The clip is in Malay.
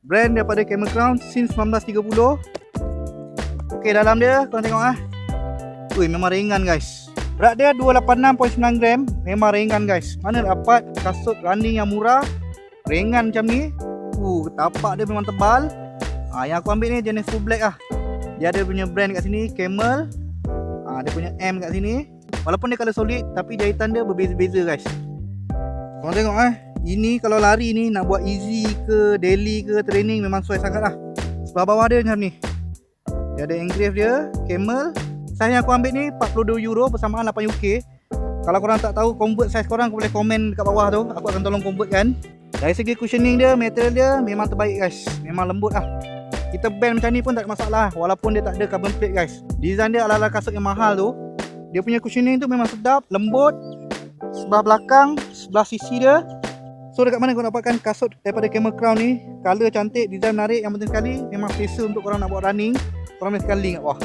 Brand daripada Camel Crown since 1930. Ok, dalam dia korang tengok ah. Ui, memang ringan guys. Berat dia 286.9 gram. Memang ringan guys. Mana dapat kasut running yang murah ringan macam ni. Tapak dia memang tebal. Yang aku ambil ni jenis full black ah. Dia ada punya brand kat sini, Camel. Dia punya M kat sini. Walaupun dia colour solid, tapi jahitan dia berbeza-beza guys. Korang tengok ini kalau lari ni nak buat easy ke daily ke training memang sesuai sangat lah. Sebelah bawah dia macam ni. Dia ada engrave dia, Camel. Size yang aku ambil ni 42 euro bersamaan 8 UK. Kalau korang tak tahu convert size korang, korang boleh komen kat bawah tu. Aku akan tolong convertkan. Dari segi cushioning dia, material dia memang terbaik guys. Memang lembut lah. Kita band macam ni pun tak ada masalah. Walaupun dia tak ada carbon plate guys. Design dia ala-ala kasut yang mahal tu. Dia punya cushioning tu memang sedap, lembut. Sebelah belakang, sebelah sisi dia. So dekat mana korang dapatkan kasut daripada Camel Crown ni? Color cantik, design menarik. Yang penting sekali memang selesa untuk korang nak buat running. Korang boleh tekan link kat bawah.